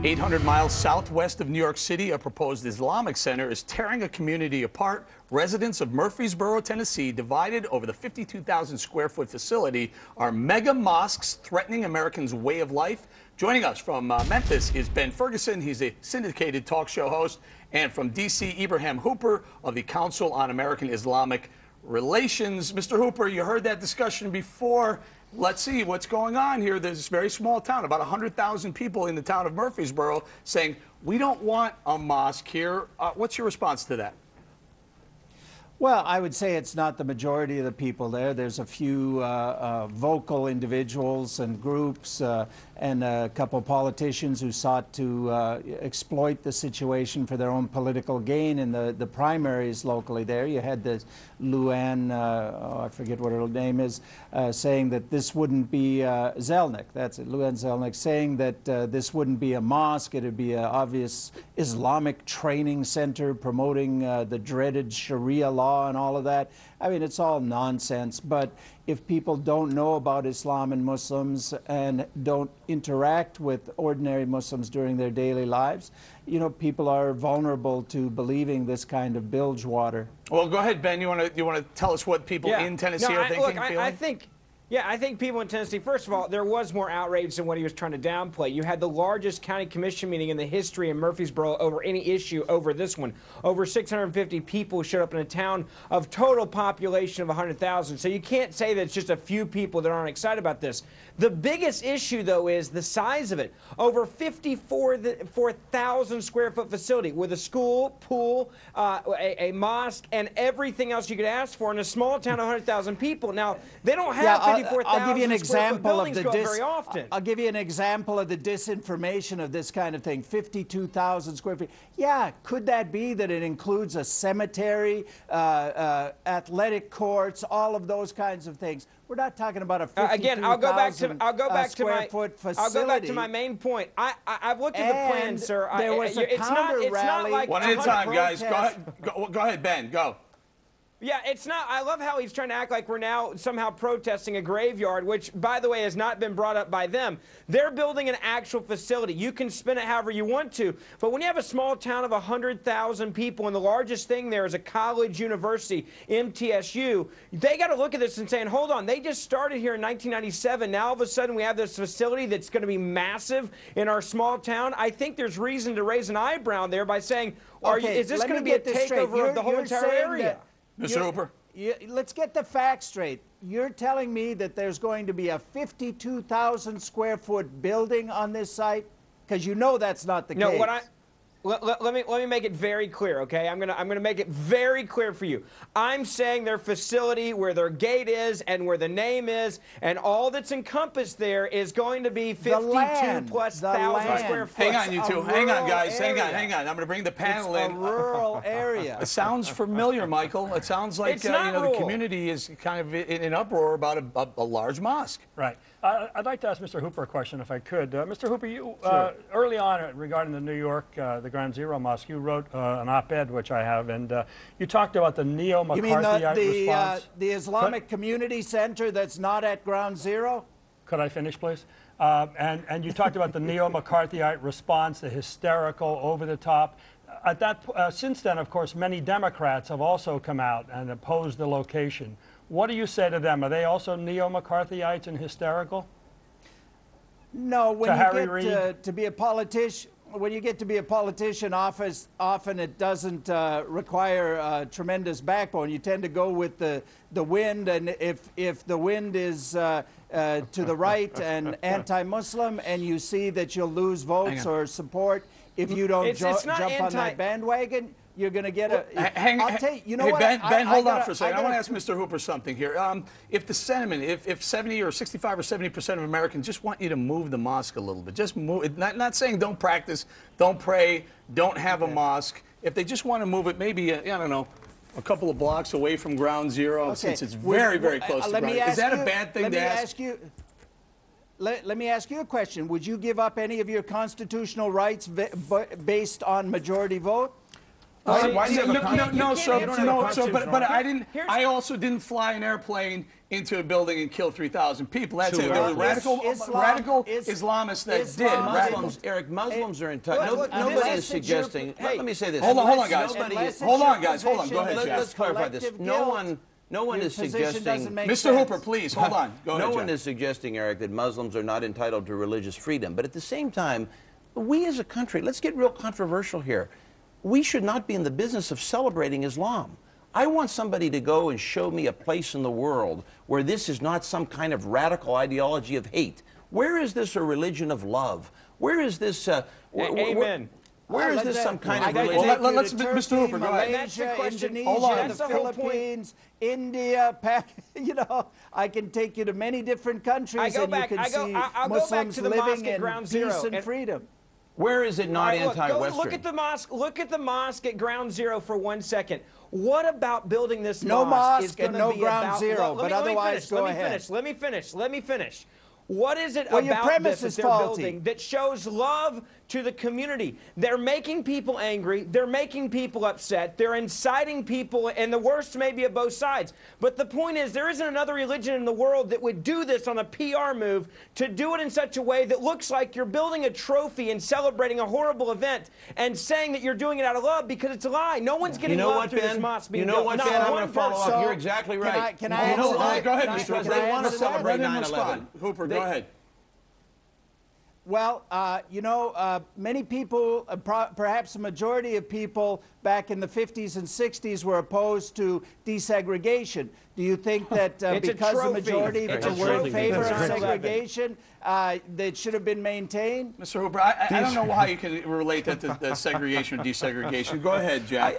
800 miles southwest of New York City, a proposed Islamic center is tearing a community apart. Residents of Murfreesboro, Tennessee, divided over the 52,000 square foot facility, are mega mosques threatening Americans' way of life. Joining us from Memphis is Ben Ferguson. He's a syndicated talk show host. And from D.C., Ibrahim Hooper of the Council on American Islamic Relations. Mr. Hooper, you heard that discussion before. Let's see what's going on here. There's this very small town, about 100,000 people in the town of Murfreesboro saying, we don't want a mosque here. What's your response to that? Well, I would say it's not the majority of the people there. There's a few vocal individuals and groups and a couple of politicians who sought to exploit the situation for their own political gain in the primaries locally there. You had this Luann, I forget what her name is, saying that this wouldn't be Zelnick, that's it, Luann Zelnick, saying that this wouldn't be a mosque, it would be an obvious Islamic training center promoting the dreaded Sharia law and all of that. I mean, it's all nonsense, but if people don't know about Islam and Muslims and don't interact with ordinary Muslims during their daily lives, you know, people are vulnerable to believing this kind of bilge water. Well, go ahead, Ben. You want to tell us what people in Tennessee are thinking, feeling? I think people in Tennessee, first of all, there was more outrage than what he was trying to downplay. You had the largest county commission meeting in the history of Murfreesboro over any issue over this one. Over 650 people showed up in a town of total population of 100,000. So you can't say that it's just a few people that aren't excited about this. The biggest issue, though, is the size of it. Over 54,000 square foot facility with a school, pool, a mosque, and everything else you could ask for in a small town of 100,000 people. Now, they don't have I'll give you an example of the very often. I'll give you an example of the disinformation of this kind of thing. 52,000 square feet. Yeah, could that be that it includes a cemetery, athletic courts, all of those kinds of things? We're not talking about a 52,000 I'll go back to my main point. I've looked at the plan, sir. There was a counter rally. Like one at a time, guys. Go ahead, Ben. Go. Yeah, it's not. I love how he's trying to act like we're now somehow protesting a graveyard, which, by the way, has not been brought up by them. They're building an actual facility. You can spin it however you want to. But when you have a small town of 100,000 people and the largest thing there is a college university, MTSU, they got to look at this and saying, hold on, they just started here in 1997. Now all of a sudden we have this facility that's going to be massive in our small town. I think there's reason to raise an eyebrow there by saying, is this going to be a takeover of the whole entire area? Mr. Hooper? Let's get the facts straight. You're telling me that there's going to be a 52,000 square foot building on this site? Because you know that's not the case. No, let me make it very clear, okay? I'm gonna make it very clear for you. I'm saying their facility, where their gate is, and where the name is, and all that's encompassed there is going to be 52,000+ square foot. Hang on, you two. Hang on, guys. Hang on. I'm going to bring the panel in. It's a rural area. It sounds familiar, Michael. It sounds like the community is kind of in an uproar about a large mosque. Right. I'd like to ask Mr. Hooper a question, if I could. Mr. Hooper, you early on regarding the New York, the Ground Zero Mosque, you wrote an op-ed, which I have, and you talked about the neo-McCarthyite response. The Islamic Community Center that's not at Ground Zero? Could I finish, please? And you talked about the neo-McCarthyite response, the hysterical, over-the-top. At that, since then, of course, many Democrats have also come out and opposed the location. What do you say to them? Are they also neo-McCarthyites and hysterical? No, when you get to be a politician, often it doesn't require tremendous backbone. You tend to go with the wind, and if the wind is to the right and anti-Muslim, and you see that you'll lose votes or support if you don't jump on that bandwagon, you're going to get I'll tell you, you know what? Ben, hold on for a second. I want to ask Mr. Hooper something here. If the sentiment, if 70 or 65 or 70% of Americans just want you to move the mosque a little bit, just move, not saying don't practice, don't pray, don't have a mosque. If they just want to move it maybe, I don't know, a couple of blocks away from Ground Zero, since it's very, very close to Ground Zero. Is that a bad thing to ask? Let me ask you a question. Would you give up any of your constitutional rights based on majority vote? Why do you have a question? No, You sir. don't have a No, question, sir. But Norm. I didn't. I also didn't fly an airplane into a building and kill 3,000 people. That's it. There were radical Islamists that did. Muslims, Eric, Muslims are entitled. Nobody is suggesting. Let me say this. Hold on, guys. Hold on, guys. Hold on. Go ahead, Jeff. Let's clarify this. No one is suggesting. Mr. Hooper, please, hold on. Go ahead, No one Jeff. is suggesting, Eric, that Muslims are not entitled to religious freedom. But at the same time, we as a country, let's get real controversial here. We should not be in the business of celebrating Islam. I want somebody to go and show me a place in the world where this is not some kind of radical ideology of hate. Where is this a religion of love? Where is this? Amen. Where is this some kind of religion? Well, let's, Mr. Hooper, go ahead. Malaysia, Indonesia, Hold on. the Philippines, India, you know, I can take you to many different countries and you can see I'll go back Muslims to the mosque living at in Ground peace Zero and freedom. Where is it not anti-Western? Look at the mosque. Look at the mosque at Ground Zero for 1 second. What about building this No mosque is mosque going and to no be Ground about, Zero, but otherwise go ahead. Let me finish. What is it Well, your about premise this is that they're faulty. building that shows love to the community? They're making people angry. They're making people upset. They're inciting people, and the worst may be of both sides. But the point is, there isn't another religion in the world that would do this on a PR move, to do it in such a way that looks like you're building a trophy and celebrating a horrible event and saying that you're doing it out of love, because it's a lie. No one's getting love through this mosque being built. Ben? Not I'm one going to follow person. up. You're exactly right. Can I answer that? Go ahead, Because Mr. they want to celebrate Let him 9/11. respond. Hooper, go ahead. Well, you know, many people, perhaps a majority of people back in the 50s and 60s were opposed to desegregation. Do you think that because the majority of people were in favor of segregation, that should have been maintained? Mr. Hooper, I don't know how you can relate that to segregation or desegregation. Go ahead, Jack.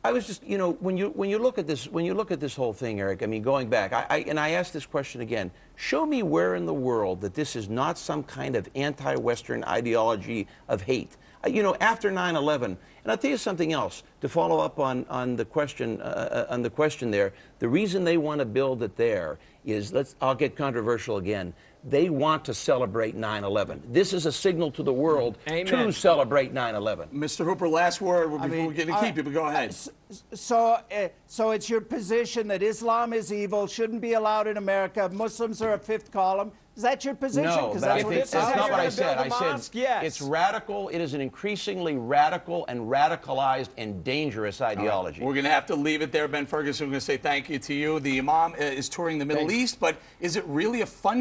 I was just, you know, when you look at this whole thing, Eric, I mean, going back, I asked this question again. Show me where in the world that this is not some kind of anti-Western ideology of hate. You know, after 9/11, and I'll tell you something else to follow up on the question there. The reason they want to build it there is, I'll get controversial again. They want to celebrate 9/11. This is a signal to the world to celebrate 9/11. Mr. Hooper, last word before we get to keep you, but go ahead. So it's your position that Islam is evil, shouldn't be allowed in America, Muslims are a fifth column. Is that your position? No, but that's not what I said. I said it's radical. It is an increasingly radical and radicalized and dangerous ideology. We're going to have to leave it there, Ben Ferguson. We're going to say thank you to you. The Imam is touring the Middle East, but is it really a fun